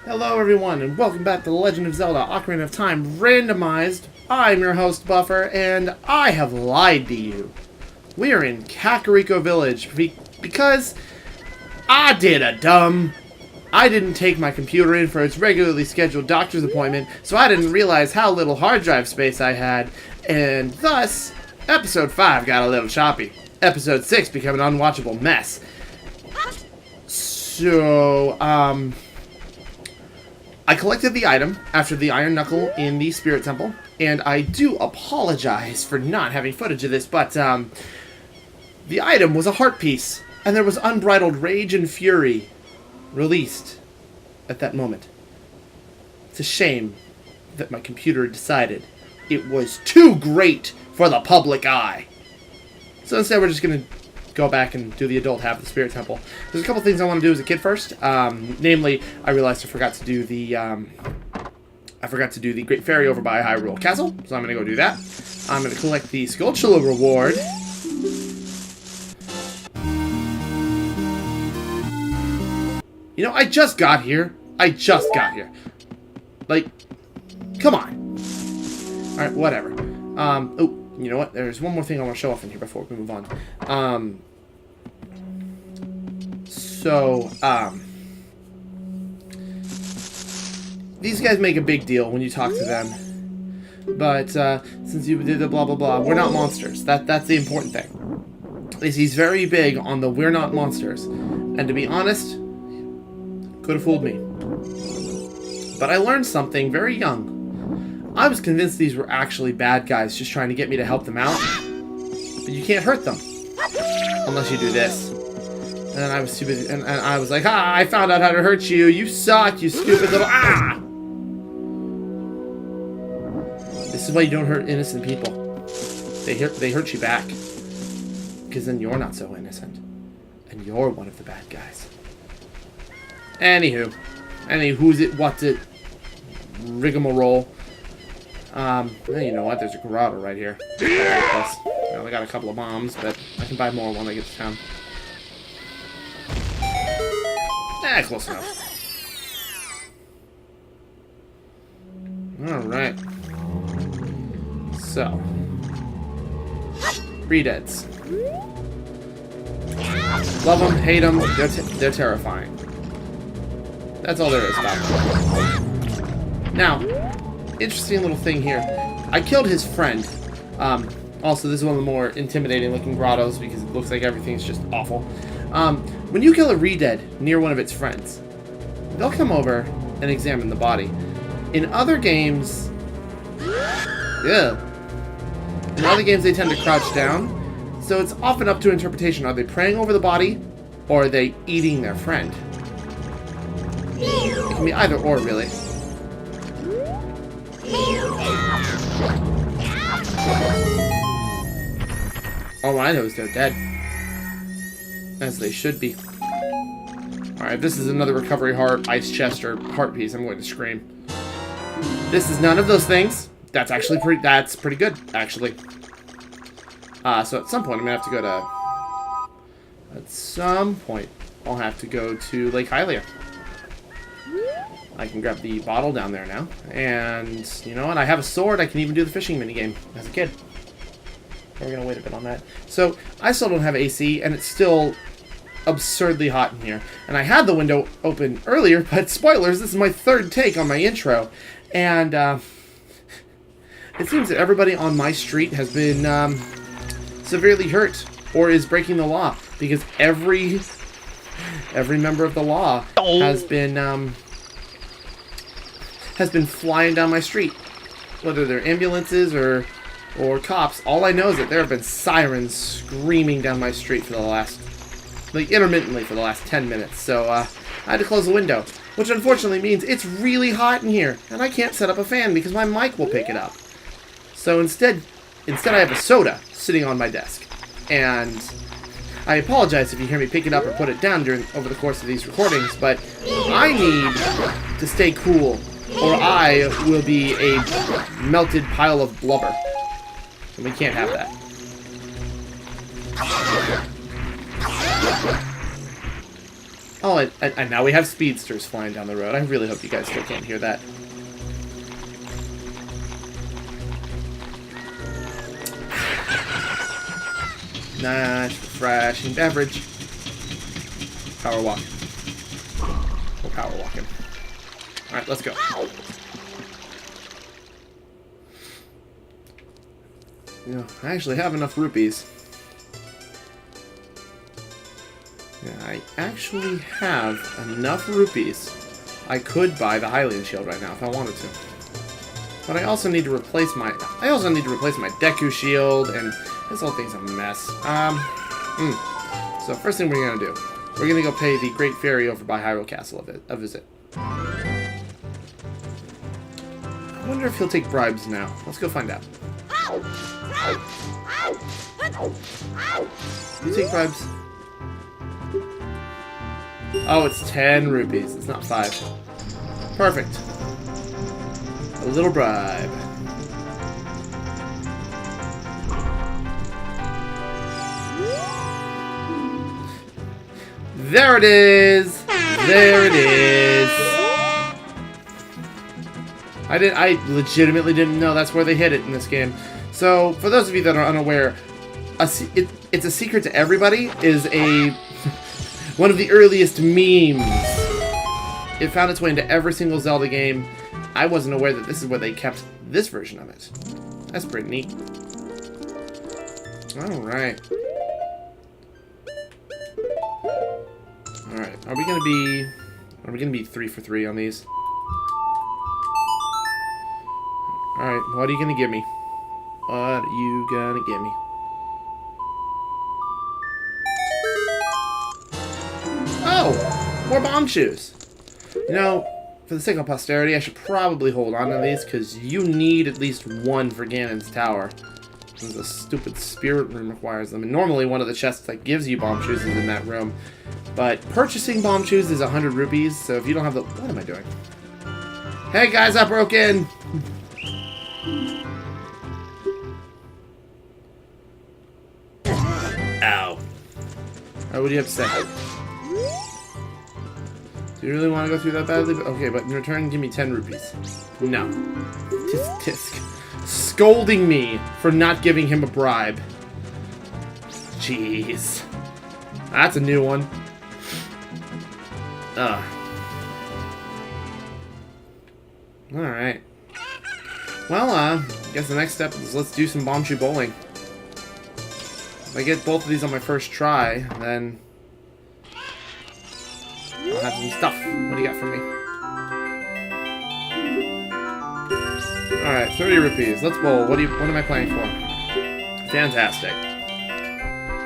Hello everyone, and welcome back to The Legend of Zelda Ocarina of Time Randomized. I'm your host, Buffer, and I have lied to you. We are in Kakariko Village because I didn't take my computer in for its regularly scheduled doctor's appointment, so I didn't realize how little hard drive space I had, and thus, Episode 5 got a little choppy. Episode 6 became an unwatchable mess. So, I collected the item after the Iron Knuckle in the Spirit Temple, and I do apologize for not having footage of this, but the item was a heart piece, and there was unbridled rage and fury released at that moment. It's a shame that my computer decided it was too great for the public eye. So instead we're just going to go back and do the adult half of the Spirit Temple. There's a couple things I want to do as a kid first. Namely, I realized I forgot to do the Great Fairy over by Hyrule Castle, so I'm going to go do that. I'm going to collect the Skulltula reward. You know, I just got here. Like, come on. Alright, whatever. Oh, you know what? There's one more thing I want to show off in here before we move on. These guys make a big deal when you talk to them. But, since you did the blah blah blah, we're not monsters. That's the important thing. He's very big on the we're not monsters. And to be honest, could have fooled me. But I learned something very young. I was convinced these were actually bad guys just trying to get me to help them out. But you can't hurt them. Unless you do this. And I was too busy. And I was like, ah, I found out how to hurt you. You suck, you stupid little... Ah! This is why you don't hurt innocent people. They hurt you back. Because then you're not so innocent. And you're one of the bad guys. Anywho. Who's it, what's it? Rigmarole. You know what? There's a grotto right here. I only got a couple of bombs, but I can buy more when I get to town. Close enough. Alright. So. Redeads. Love them, hate them, they're terrifying. That's all there is about them. Now, interesting little thing here. I killed his friend. Also, this is one of the more intimidating looking grottos because it looks like everything's just awful. When you kill a Redead near one of its friends, they'll come over and examine the body. In other games... Yeah. In other games, they tend to crouch down. So it's often up to interpretation. Are they praying over the body, or are they eating their friend? It can be either or, really. All I know is they're dead. As they should be. Alright, this is another recovery heart, ice chest, or heart piece. I'm going to scream. This is none of those things. That's actually pretty good, actually. So at some point, I'm going to have to go to... At some point, I'll have to go to Lake Hylia. I can grab the bottle down there now. And, you know what? I have a sword. I can even do the fishing minigame as a kid. We're going to wait a bit on that. So, I still don't have AC, and it's still absurdly hot in here. And I had the window open earlier, but spoilers, this is my third take on my intro. And, it seems that everybody on my street has been, severely hurt, or is breaking the law. Because every member of the law has been flying down my street. Whether they're ambulances or cops, all I know is that there have been sirens screaming down my street for the last, like, intermittently for the last 10 minutes. So, I had to close the window, which unfortunately means it's really hot in here, and I can't set up a fan because my mic will pick it up. So instead I have a soda sitting on my desk, and I apologize if you hear me pick it up or put it down over the course of these recordings, but I need to stay cool, or I will be a melted pile of blubber. And we can't have that. Oh, and now we have speedsters flying down the road. I really hope you guys still can't hear that. Nice, refreshing beverage. Power walk. We're power walking. Alright, let's go. You know, I actually have enough rupees. Yeah, I actually have enough rupees. I could buy the Hylian shield right now if I wanted to. But I also need to replace my Deku shield, and this whole thing's a mess. So first thing we're gonna do, we're gonna go pay the Great Fairy over by Hyrule Castle a visit. I wonder if he'll take bribes now. Let's go find out. You take bribes? Oh, it's 10 rupees. It's not 5. Perfect. A little bribe. There it is! There it is! I legitimately didn't know that's where they hid it in this game. So, for those of you that are unaware, It's a Secret to Everybody is one of the earliest memes. It found its way into every single Zelda game. I wasn't aware that this is where they kept this version of it. That's pretty neat. Alright. Alright, are we gonna be 3 for 3 on these? Alright, what are you gonna give me? What are you gonna give me? Oh! More bomb shoes! You know, for the sake of posterity, I should probably hold on to these, because you need at least one for Ganon's Tower. Because the stupid spirit room requires them. And normally one of the chests that gives you bomb shoes is in that room. But purchasing bomb shoes is 100 rupees, so if you don't have the... What am I doing? Hey guys, I broke in! Ow. Alright, what do you have to say? Do you really want to go through that badly? Okay, but in return, give me 10 rupees. No. Tisk. Scolding me for not giving him a bribe. Jeez. That's a new one. Alright. Well, I guess the next step is let's do some bomb shoe bowling. If I get both of these on my first try, then I'll have some stuff. What do you got for me? Alright, 30 rupees. Let's bowl. What am I playing for? Fantastic.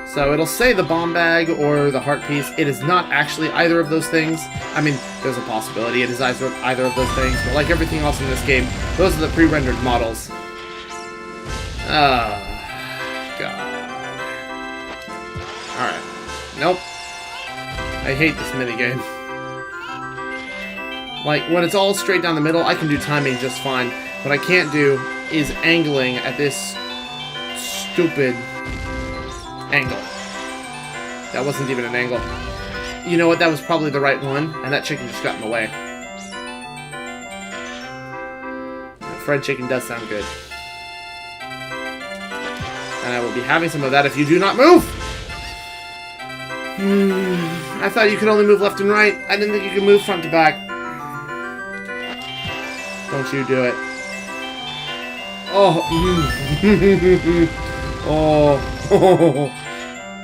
So it'll say the bomb bag or the heart piece. It is not actually either of those things. I mean, there's a possibility it is either of those things, but like everything else in this game, those are the pre-rendered models. Oh, God. Alright. Nope. I hate this minigame. Like, when it's all straight down the middle, I can do timing just fine. What I can't do is angling at this stupid angle. That wasn't even an angle. You know what? That was probably the right one, and that chicken just got in the way. Fried chicken does sound good. And I will be having some of that if you do not move! I thought you could only move left and right. I didn't think you could move front to back. Don't you do it. Oh. Oh.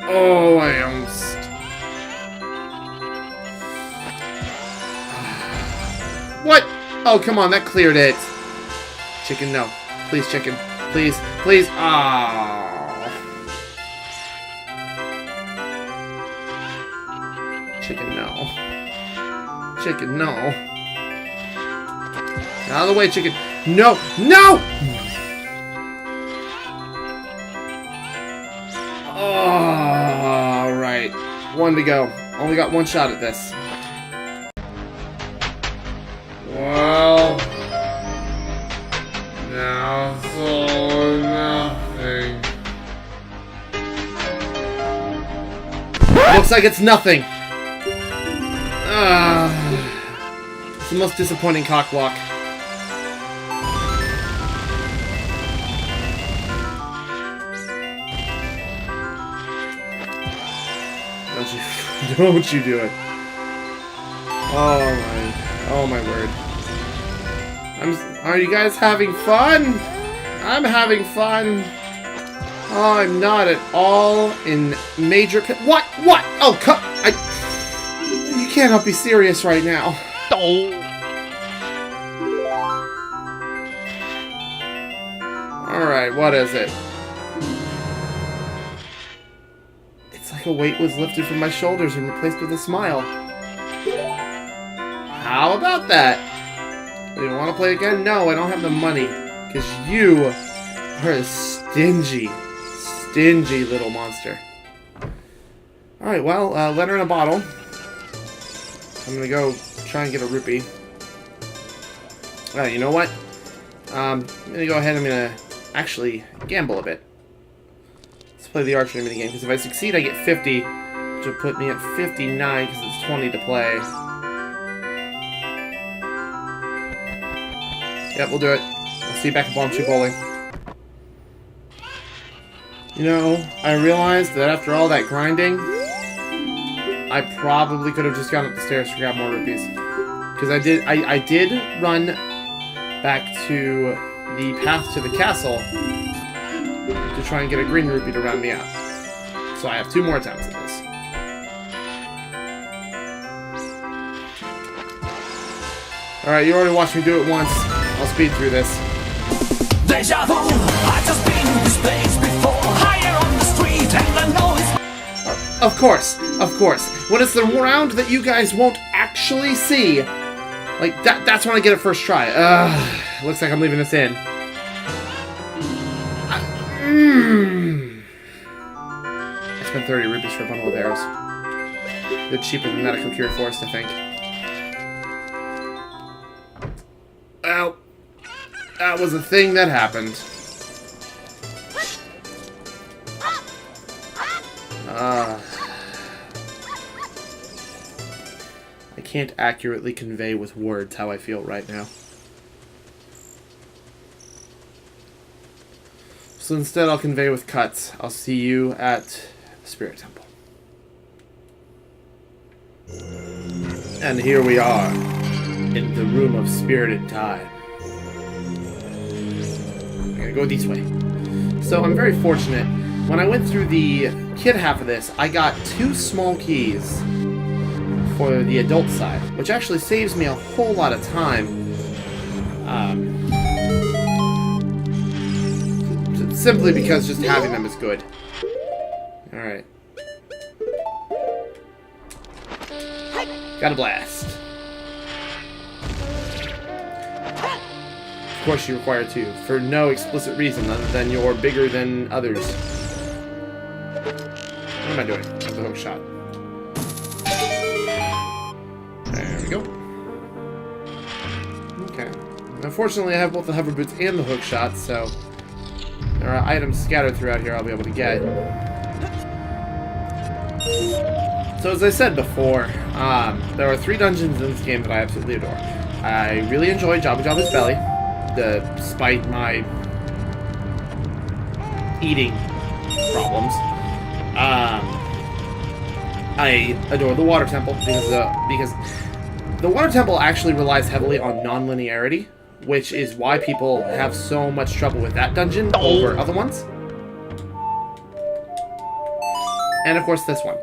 Oh, I almost. What? Oh, come on, that cleared it. Chicken, no. Please, chicken. Please, please. Ah. Chicken, no. Chicken, no. Out of the way, chicken. No! No! All right. One to go. Only got one shot at this. Well, now it's all or nothing. Looks like it's nothing. the most disappointing cock block. Don't you do it. Oh my word. Are you guys having fun? I'm having fun. Oh, I'm not at all in major what? Oh, you cannot be serious right now. Alright, what is it? It's like a weight was lifted from my shoulders and replaced with a smile. How about that? You don't want to play again? No, I don't have the money. Because you are a stingy little monster. Alright, well, let her in a bottle. I'm gonna go try and get a rupee. Alright, you know what? I'm gonna go ahead and I'm gonna actually gamble a bit. Let's play the archery minigame, because if I succeed I get 50, which will put me at 59 because it's 20 to play. Yep, we'll do it. I'll see you back at Bomb Tree Bowling. You know, I realized that after all that grinding, I probably could have just gone up the stairs to grab more rupees. Because I did run back to the path to the castle to try and get a green rupee to round me out. So I have 2 more attempts at this. Alright, you already watched me do it once. I'll speed through this. Deja vu, I've just been in this place before. Higher on the street and the noise. Of course. When it's the round that you guys won't actually see, like, that's when I get it first try. Looks like I'm leaving this in. I spent 30 rupees for a bundle of arrows. They're cheaper than that at Kokiri Forest, I think. Well, that was a thing that happened. I can't accurately convey with words how I feel right now. So instead I'll convey with cuts. I'll see you at the Spirit Temple. And here we are, in the room of spirited time. I'm gonna go this way. So I'm very fortunate. When I went through the kid half of this, I got 2 small keys for the adult side, which actually saves me a whole lot of time. Simply because just having them is good. Alright. Got a blast. Of course you require 2, for no explicit reason other than you're bigger than others. What am I doing? That's a hook shot. There we go. Okay. Unfortunately, I have both the hover boots and the hook shot, so there are items scattered throughout here I'll be able to get. So as I said before, there are 3 dungeons in this game that I absolutely adore. I really enjoy Jabba Jabba's Belly, despite my eating problems. I adore the Water Temple because the Water Temple actually relies heavily on non-linearity, which is why people have so much trouble with that dungeon over other ones. And of course this one.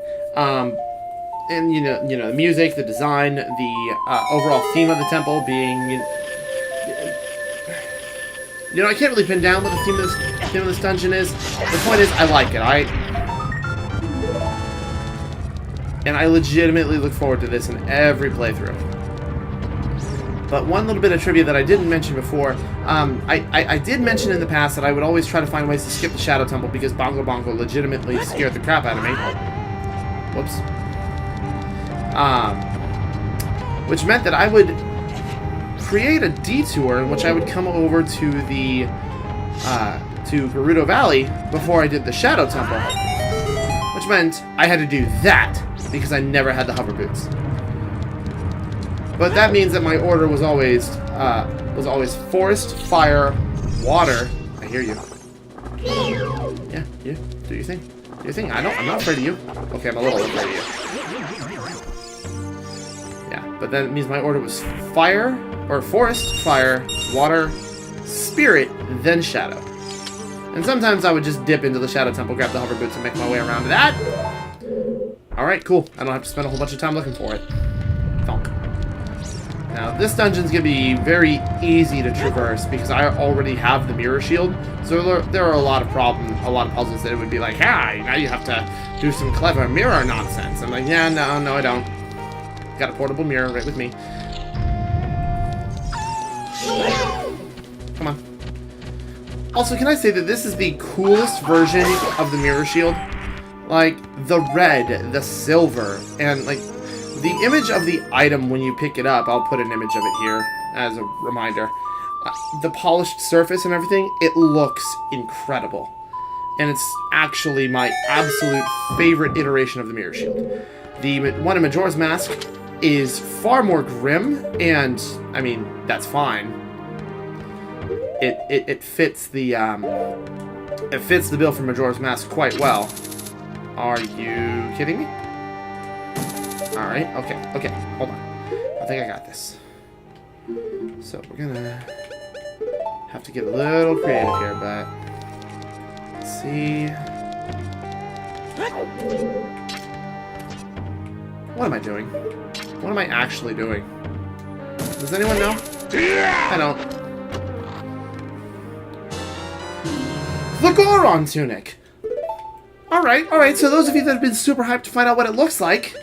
And you know the music, the design, the overall theme of the temple being, you know, I can't really pin down what the theme of this dungeon is. The point is, I like it. And I legitimately look forward to this in every playthrough. But one little bit of trivia that I didn't mention before, I did mention in the past that I would always try to find ways to skip the Shadow Temple because Bongo Bongo legitimately scared the crap out of me. Whoops. Which meant that I would create a detour in which I would come over to the to Gerudo Valley before I did the Shadow Temple, which meant I had to do that because I never had the hover boots. But that means that my order was always forest, fire, water. I hear you. Yeah, you do your thing. Do your thing. I'm not afraid of you. Okay, I'm a little afraid of you. Yeah, but then it means my order was fire, or forest, fire, water, spirit, then shadow. And sometimes I would just dip into the shadow temple, grab the hover boots, and make my way around to that. Alright, cool. I don't have to spend a whole bunch of time looking for it. Thunk. Now, this dungeon's gonna be very easy to traverse because I already have the mirror shield. So there are a lot of puzzles that it would be like, hey, now you have to do some clever mirror nonsense. I'm like, yeah, no, I don't. Got a portable mirror right with me. Come on. Also, can I say that this is the coolest version of the mirror shield? Like, the red, the silver, and, like, the image of the item when you pick it up, I'll put an image of it here as a reminder. The polished surface and everything, it looks incredible. And it's actually my absolute favorite iteration of the mirror shield. The one in Majora's Mask is far more grim, and, I mean, that's fine. It fits the bill for Majora's Mask quite well. Are you kidding me? Alright, okay, hold on. I think I got this. So we're gonna have to get a little creative here, but let's see. What am I doing? What am I actually doing? Does anyone know? I don't. The Goron tunic! Alright, so those of you that have been super hyped to find out what it looks like,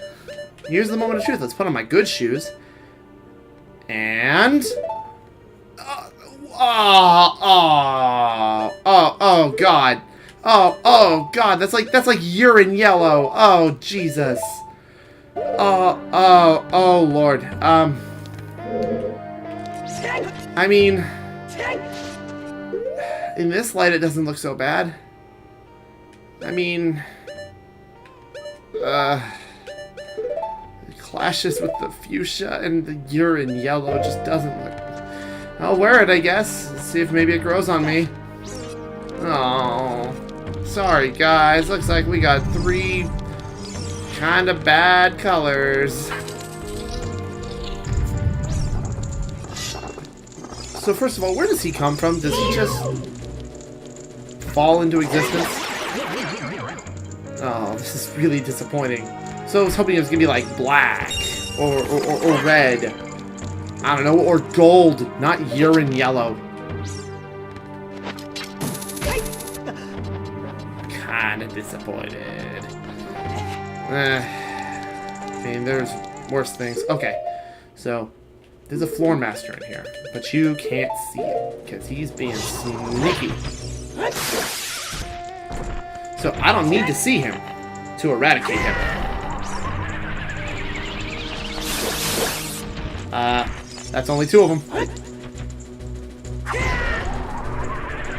here's the moment of truth. Let's put on my good shoes. And... Oh, God. Oh, God, that's like urine yellow. Oh, Jesus. Oh, Lord. I mean... In this light, it doesn't look so bad. I mean... It clashes with the fuchsia, and the urine yellow just doesn't look... I'll wear it, I guess. See if maybe it grows on me. Oh, sorry, guys. Looks like we got 3 kind of bad colors. So first of all, where does he come from? Does he just fall into existence? Oh, this is really disappointing. So I was hoping it was gonna be like black or red. I don't know, or gold, not urine yellow. Kinda disappointed. I mean, there's worse things. Okay, so there's a floor master in here, but you can't see it because he's being sneaky. So I don't need to see him to eradicate him. That's only 2 of them.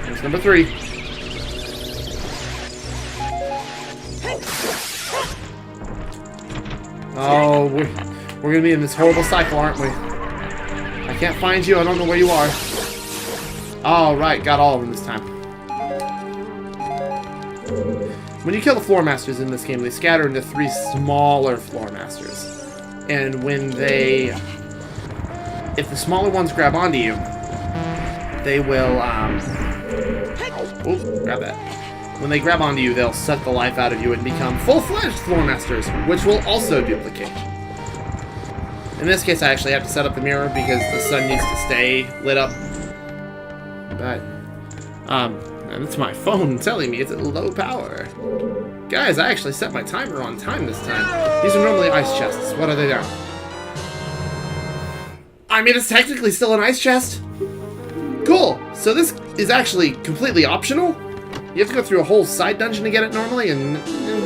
Here's number 3. Oh, we're gonna be in this horrible cycle, aren't we? I can't find you. I don't know where you are. All right, got all of them this time. When you kill the floor masters in this game, they scatter into 3 smaller floor masters, and when they, if the smaller ones grab onto you, they will grab that. When they grab onto you, they'll suck the life out of you and become full-fledged floor masters, which will also duplicate. In this case, I actually have to set up the mirror because the sun needs to stay lit up. But, and it's my phone telling me it's at low power. Guys, I actually set my timer on time this time. These are normally ice chests. What are they now? I mean, it's technically still an ice chest. Cool. So this is actually completely optional. You have to go through a whole side dungeon to get it normally, and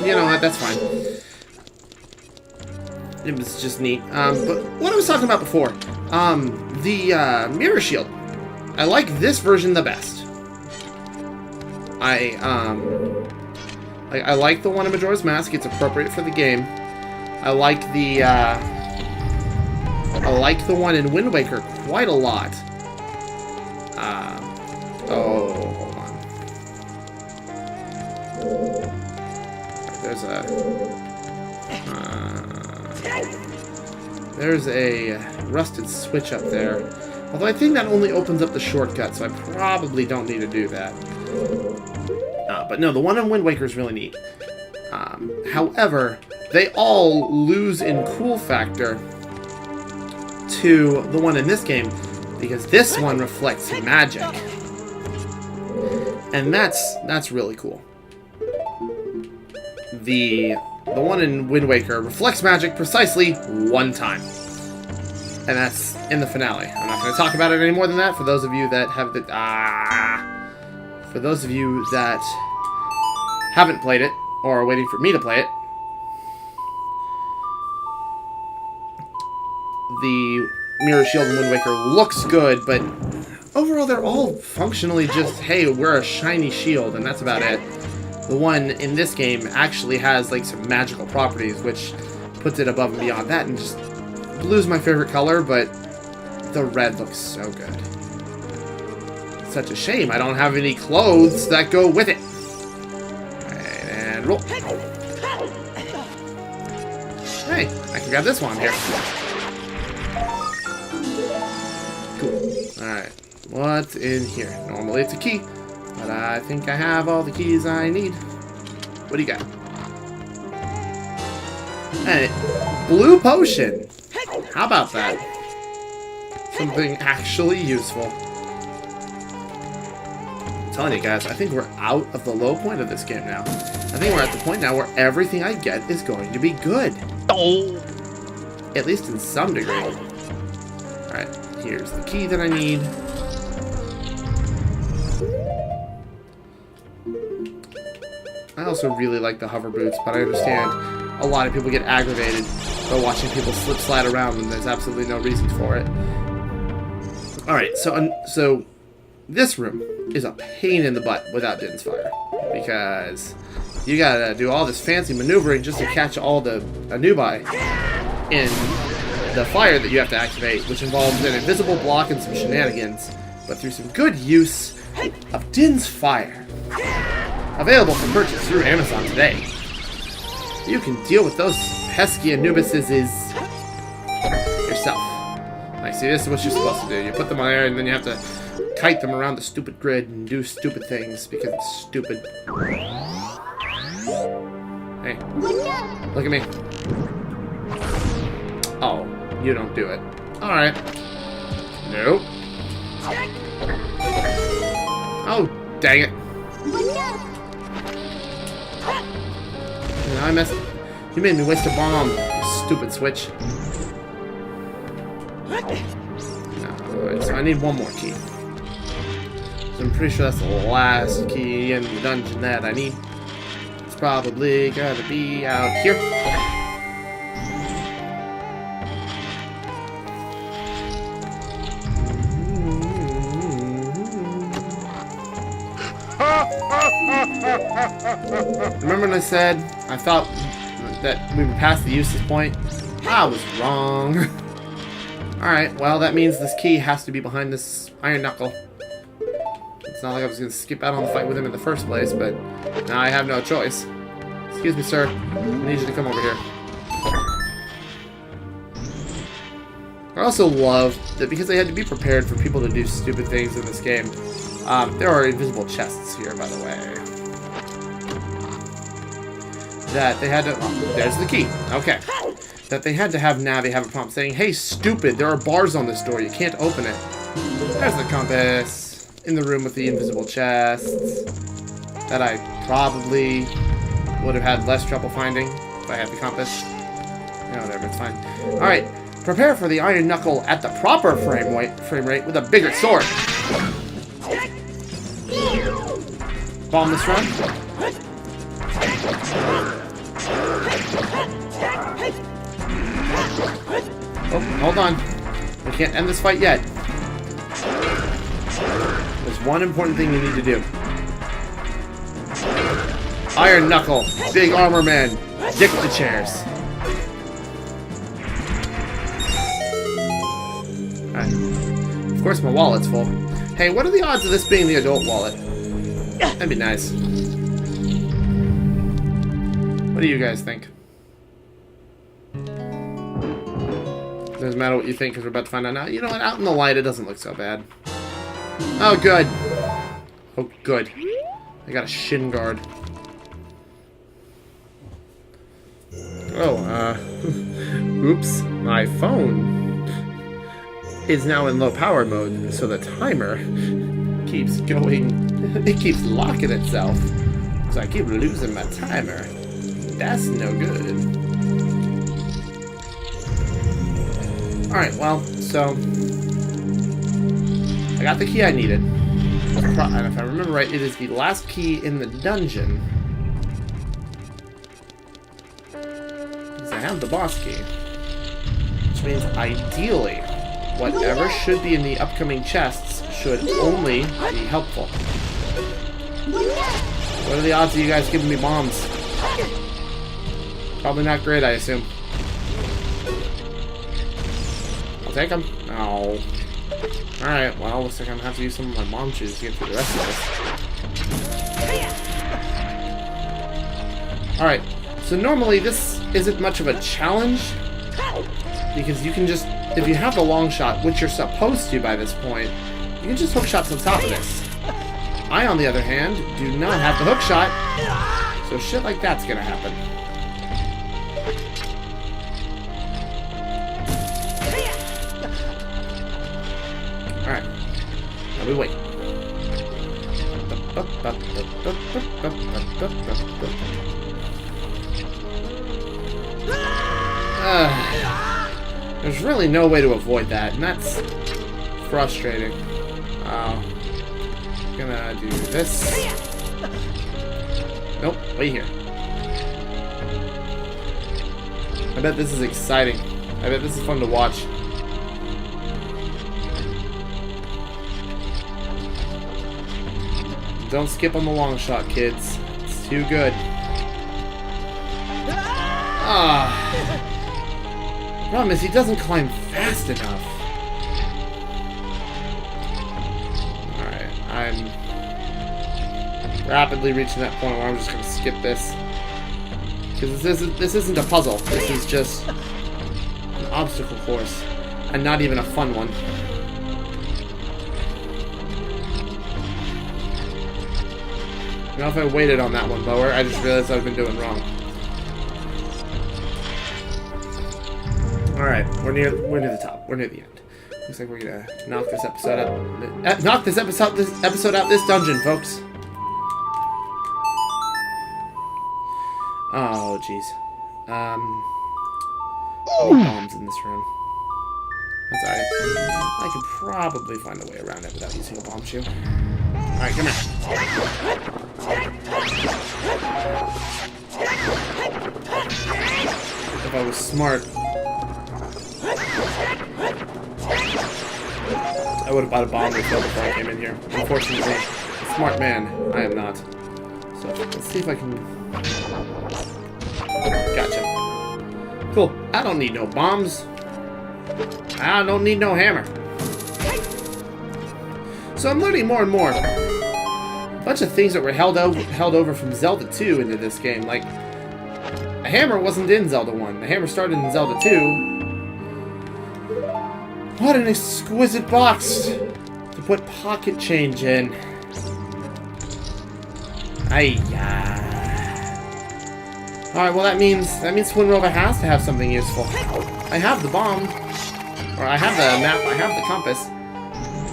you know what, that's fine. It was just neat. But what I was talking about before, the mirror shield. I like this version the best. I like the one in Majora's Mask. It's appropriate for the game. I like the I like the one in Wind Waker quite a lot. Oh, hold on. There's a rusted switch up there. Although I think that only opens up the shortcut, so I probably don't need to do that. But no, the one in Wind Waker is really neat. However, they all lose in cool factor to the one in this game, because this one reflects magic. And that's really cool. The one in Wind Waker reflects magic precisely one time. And that's in the finale. I'm not going to talk about it any more than that for those of you that have the... For those of you that haven't played it, or are waiting for me to play it, the Mirror Shield in Wind Waker looks good, but overall they're all functionally just, hey, we're a shiny shield, and that's about it. The one in this game actually has like some magical properties, which puts it above and beyond that, and just blue's my favorite color, but the red looks so good. It's such a shame I don't have any clothes that go with it. Right, and roll. Hey, I can grab this one here. Cool. Alright, what's in here? Normally it's a key, but I think I have all the keys I need. What do you got? Hey, blue potion. How about that? Something actually useful. I'm telling you guys, I think we're out of the low point of this game now. I think we're at the point now where everything I get is going to be good. At least in some degree. Alright, here's the key that I need. I also really like the hover boots, but I understand a lot of people get aggravated by watching people slip slide around when there's absolutely no reason for it. Alright, so this room is a pain in the butt without Din's Fire, because you gotta do all this fancy maneuvering just to catch all the Anubai in the fire that you have to activate, which involves an invisible block and some shenanigans, but through some good use of Din's Fire. Available for purchase through Amazon today. You can deal with those pesky Anubises yourself. Like, see, this is what you're supposed to do. You put them on there, and then you have to kite them around the stupid grid and do stupid things because it's stupid. Hey, look at me. Oh, you don't do it. Alright. Nope. Oh, dang it. I messed. You made me waste a bomb, you stupid switch. Alright, so I need one more key. So I'm pretty sure that's the last key in the dungeon that I need. It's probably gotta be out here. Remember when I said I thought that we were past the useless point? I was wrong. Alright, well that means this key has to be behind this iron knuckle. It's not like I was going to skip out on the fight with him in the first place, but now I have no choice. Excuse me, sir. I need you to come over here. I also love that because they had to be prepared for people to do stupid things in this game, there are invisible chests here, by the way. That they had to... Oh, there's the key. Okay. That they had to have Navi have a prompt saying, hey, stupid, there are bars on this door. You can't open it. There's the compass. In the room with the invisible chests. That I probably would have had less trouble finding if I had the compass. No, whatever, it's fine. Alright. Prepare for the iron knuckle at the proper frame rate with a bigger sword. Bomb this run. Oh, hold on. We can't end this fight yet. There's one important thing you need to do. Iron Knuckle, big armor man, dick the chairs. Of course, my wallet's full. Hey, what are the odds of this being the adult wallet? That'd be nice. What do you guys think? Doesn't matter what you think, because we're about to find out now. You know what? Out in the light, it doesn't look so bad. Oh, good. Oh, good. I got a shin guard. Oh, oops. My phone is now in low power mode, so the timer keeps going. It keeps locking itself. So I keep losing my timer. That's no good. Alright, well, so I got the key I needed. And if I remember right, it is the last key in the dungeon. Because I have the boss key. Which means, ideally, whatever should be in the upcoming chests should only be helpful. What are the odds of you guys giving me bombs? Probably not great, I assume. I'll take them. Oh. Alright, well, looks like I'm gonna have to use some of my mom shoes to get through the rest of this. Alright, so normally this isn't much of a challenge, because you can just, if you have the long shot, which you're supposed to by this point, you can just hook shots on top of this. I, on the other hand, do not have the hook shot, so shit like that's gonna happen. Alright. Now we wait. There's really no way to avoid that, and that's frustrating. I'm gonna do this. Nope, wait here. I bet this is exciting. I bet this is fun to watch. Don't skip on the long shot, kids. It's too good. The problem is he doesn't climb fast enough. Alright, I'm rapidly reaching that point where I'm just gonna skip this. Because this isn't a puzzle. This is just an obstacle course. And not even a fun one. You know, if I waited on that one lower, I just realized I've been doing wrong. Alright, we're near the top. We're near the end. Looks like we're gonna knock this episode out. Knock this episode out this dungeon, folks. Oh, jeez. Bombs in this room. That's alright. I could probably find a way around it without using a bomb shoe. Alright, come here. If I was smart, I would have bought a bomb refill before I came in here. Unfortunately, a smart man, I am not. So, let's see if I can... Gotcha. Cool. I don't need no bombs. I don't need no hammer. So I'm learning more and more. A bunch of things that were held over from Zelda 2 into this game. Like, a hammer wasn't in Zelda 1. The hammer started in Zelda 2. What an exquisite box to put pocket change in. Aiyah. Alright, well that means Twinrova has to have something useful. I have the bomb. Or I have the map, I have the compass.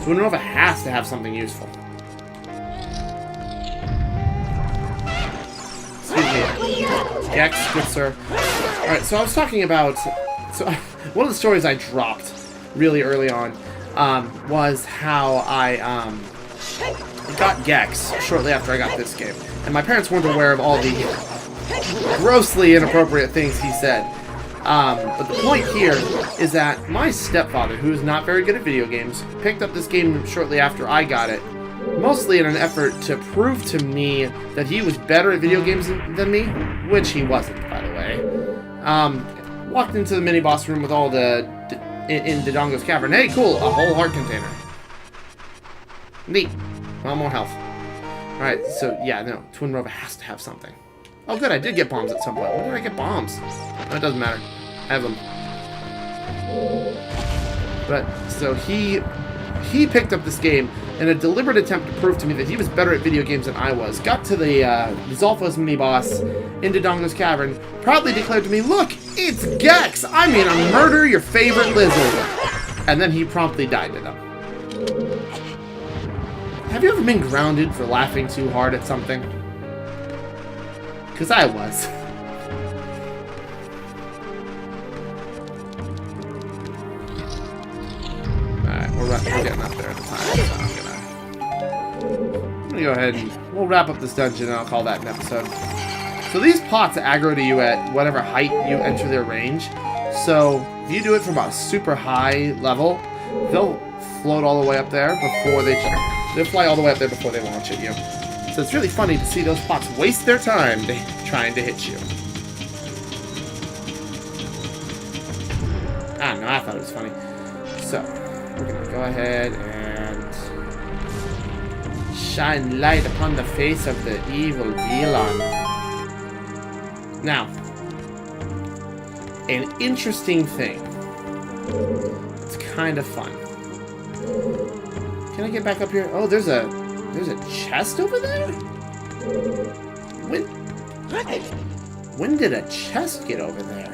Twinrova has to have something useful. Excuse me. Gex, good sir. Alright, so I was talking about... So, one of the stories I dropped really early on was how I got Gex shortly after I got this game. And my parents weren't aware of all the grossly inappropriate things he said. But the point here is that my stepfather, who is not very good at video games, picked up this game shortly after I got it, mostly in an effort to prove to me that he was better at video games than me, which he wasn't, by the way. Walked into the mini-boss room with all the... in Dodongo's Cavern. Hey, cool! A whole heart container. Neat. Well, more health. Alright, so, yeah, no. Twin Rova has to have something. Oh, good, I did get bombs at some point. When did I get bombs? No, it doesn't matter. I have them. But, so he picked up this game in a deliberate attempt to prove to me that he was better at video games than I was. Got to the Zolfos mini-boss into Dongo's Cavern, proudly declared to me, "Look, it's Gex! I'm gonna murder your favorite lizard!" And then he promptly died to them. Have you ever been grounded for laughing too hard at something? Because I was. Alright, we're getting up there at the time, so I'm gonna go ahead and we'll wrap up this dungeon and I'll call that an episode. So these pots aggro to you at whatever height you enter their range. So if you do it from a super high level, they'll float all the way up there before they'll fly all the way up there before they launch at you. So it's really funny to see those pots waste their time trying to hit you. I don't know, I thought it was funny. So, we're gonna go ahead and shine light upon the face of the evil Velon. Now, an interesting thing. It's kind of fun. Can I get back up here? Oh, there's a chest over there? When did a chest get over there?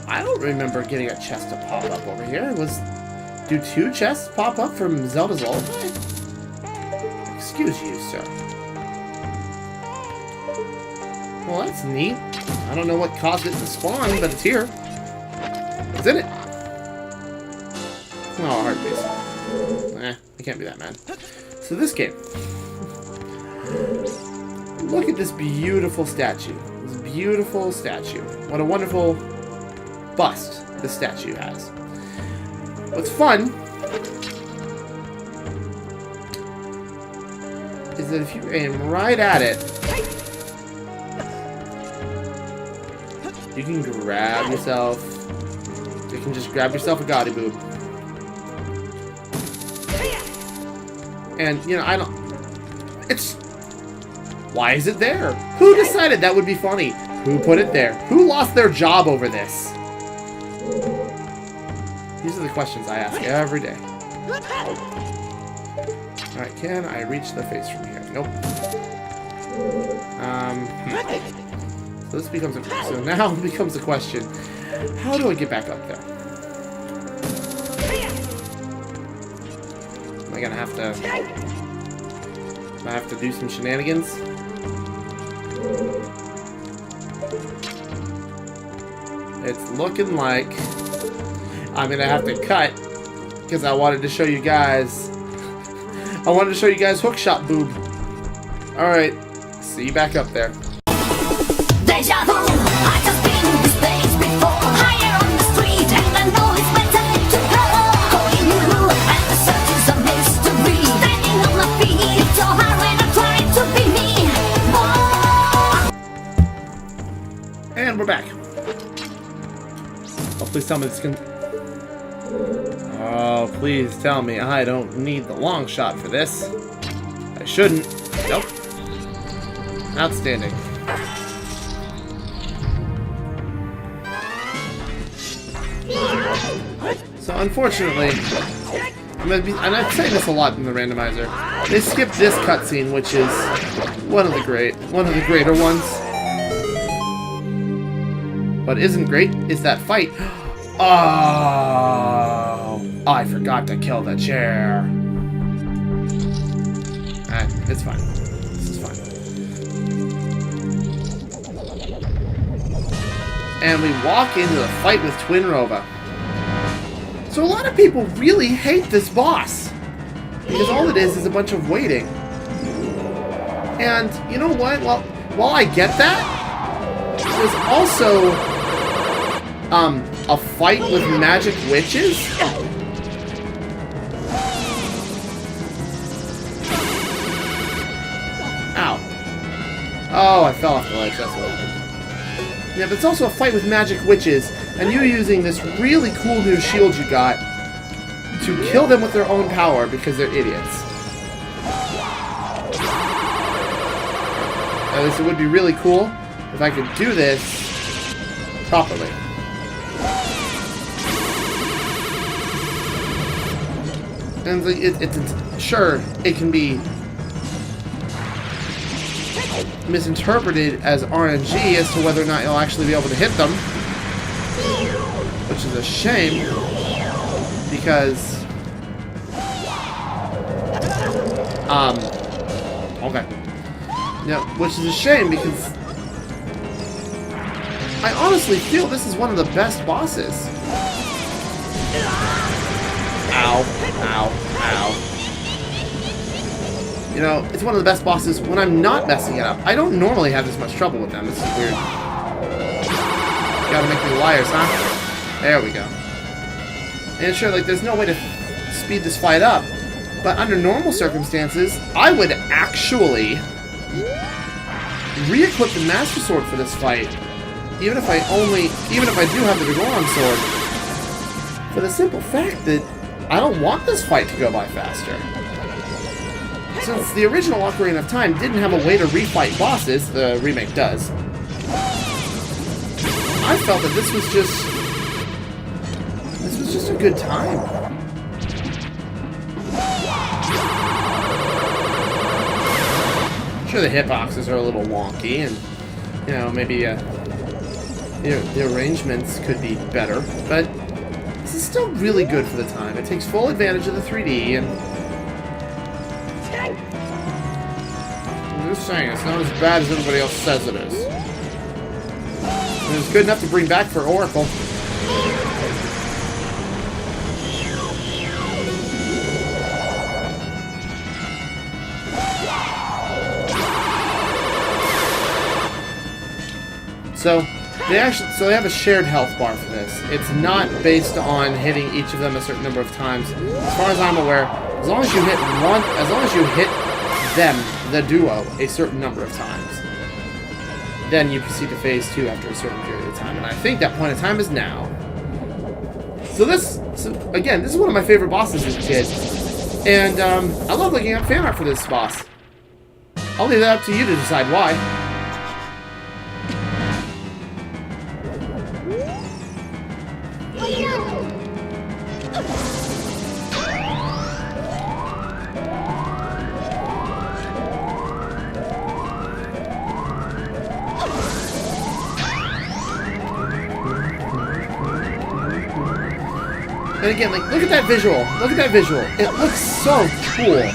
I don't remember getting a chest to pop up over here. Do 2 chests pop up from Zelda's Lullaby? Excuse you, sir. Well, that's neat. I don't know what caused it to spawn, but it's here. What's in it? Oh, a heart piece. I can't be that mad. So this game. Look at this beautiful statue. This beautiful statue. What a wonderful bust this statue has. What's fun is that if you aim right at it, you can grab yourself. You can just grab yourself a gaudy boob. And, you know, why is it there? Who decided that would be funny? Who put it there? Who lost their job over this? These are the questions I ask every day. Alright, can I reach the face from here? Nope. So this becomes so now it becomes a question. How do I get back up there? Am I gonna have to... Do I have to do some shenanigans? It's looking like I'm gonna have to cut because I wanted to show you guys. I wanted to show you guys hookshot boob. Alright, see you back up there. Deja vu, I just been in this place before. Higher on the street, and I know it's my time to go. Going new, and the search is a mystery. Standing on my feet, it's so hard when I try to be me. And we're back. Oh, please tell me this can... Oh, please tell me I don't need the long shot for this. I shouldn't. Nope. Outstanding. So unfortunately, and I'm saying this a lot in the randomizer, they skipped this cutscene, which is one of the greater ones. What isn't great is that fight. Oh, I forgot to kill the chair. It's fine. This is fine. And we walk into the fight with Twin Rova. So a lot of people really hate this boss. Because all it is a bunch of waiting. And you know what? Well, while I get that, there's also a fight with magic witches. Ow. Oh, I fell off the ledge, that's what happened. Yeah, but it's also a fight with magic witches, and you using this really cool new shield you got to kill them with their own power because they're idiots. At least it would be really cool if I could do this properly. And it's sure, it can be misinterpreted as RNG as to whether or not you'll actually be able to hit them, which is a shame because okay, yeah, which is a shame because I honestly feel this is one of the best bosses. Ow, ow, ow. You know, it's one of the best bosses when I'm not messing it up. I don't normally have this much trouble with them. This is weird. Gotta make me liars, huh? There we go. And sure, like, there's no way to speed this fight up. But under normal circumstances, I would actually re-equip the Master Sword for this fight. Even if I do have the Dragoran Sword. For the simple fact that I don't want this fight to go by faster. Since the original Ocarina of Time didn't have a way to refight bosses, the remake does. I felt that this was just a good time. Sure, the hitboxes are a little wonky, and you know, maybe the arrangements could be better, but this is still really good for the time. It takes full advantage of the 3D, and I'm just saying, it's not as bad as everybody else says it is. And it's good enough to bring back for Oracle. So they have a shared health bar for this. It's not based on hitting each of them a certain number of times. As far as I'm aware, as long as you hit them, the duo, a certain number of times, then you proceed to phase 2 after a certain period of time. And I think that point of time is now. So again, this is one of my favorite bosses as a kid. And I love looking up fan art for this boss. I'll leave that up to you to decide why. And again, like, look at that visual. Look at that visual. It looks so cool.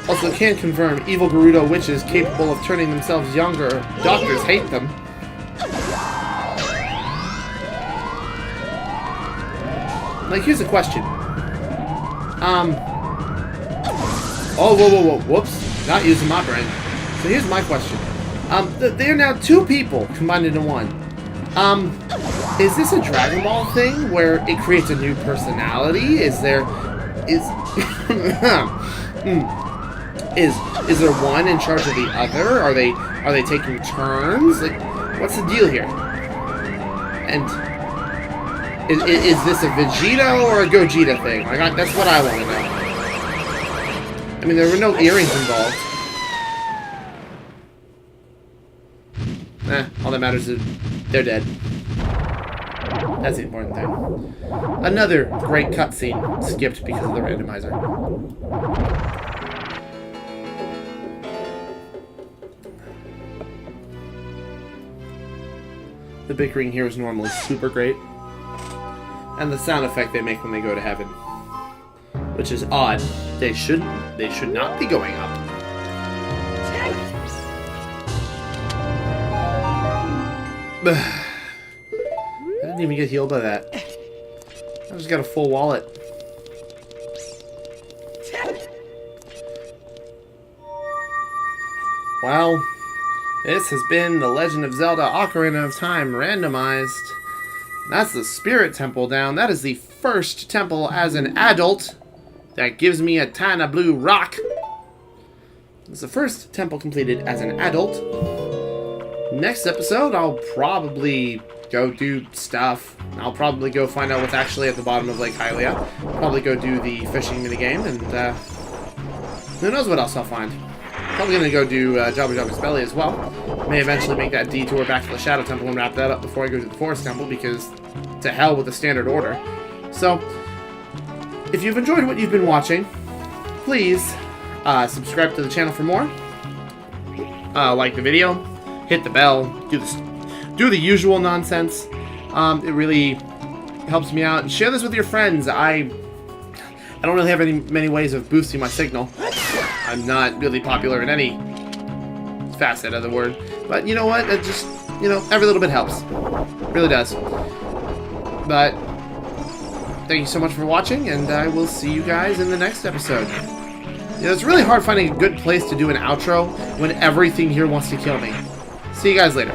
Also, can confirm, evil Gerudo witches capable of turning themselves younger. Doctors hate them. Like, here's a question. Oh, whoa, whoa, whoa, whoops. Not using my brain. So here's my question. They are now 2 people combined into one. Is this a Dragon Ball thing where it creates a new personality? Is there one in charge of the other? Are they taking turns? Like, what's the deal here? And is this a Vegeta or a Gogeta thing? Like, that's what I want to know. I mean, there were no earrings involved. All that matters is they're dead. That's the important thing. Another great cutscene skipped because of the randomizer. The bickering here is normally super great. And the sound effect they make when they go to heaven. Which is odd. They should not be going up. I didn't even get healed by that. I just got a full wallet. Well, this has been The Legend of Zelda Ocarina of Time randomized. That's the Spirit Temple down. That is the first temple as an adult that gives me a ton of blue rock. was the first temple completed as an adult. Next episode, I'll probably go do stuff. I'll probably go find out what's actually at the bottom of Lake Hylia. Probably go do the fishing minigame, and who knows what else I'll find. Probably gonna go do Jabba Jabba's Belly as well. May eventually make that detour back to the Shadow Temple and wrap that up before I go to the Forest Temple, because to hell with the standard order. So, if you've enjoyed what you've been watching, please subscribe to the channel for more. Like the video, hit the bell, do the usual nonsense. It really helps me out. And share this with your friends. I don't really have many ways of boosting my signal. I'm not really popular in any facet of the word. But you know what? It just, every little bit helps. It really does. But thank you so much for watching, and I will see you guys in the next episode. It's really hard finding a good place to do an outro when everything here wants to kill me. See you guys later.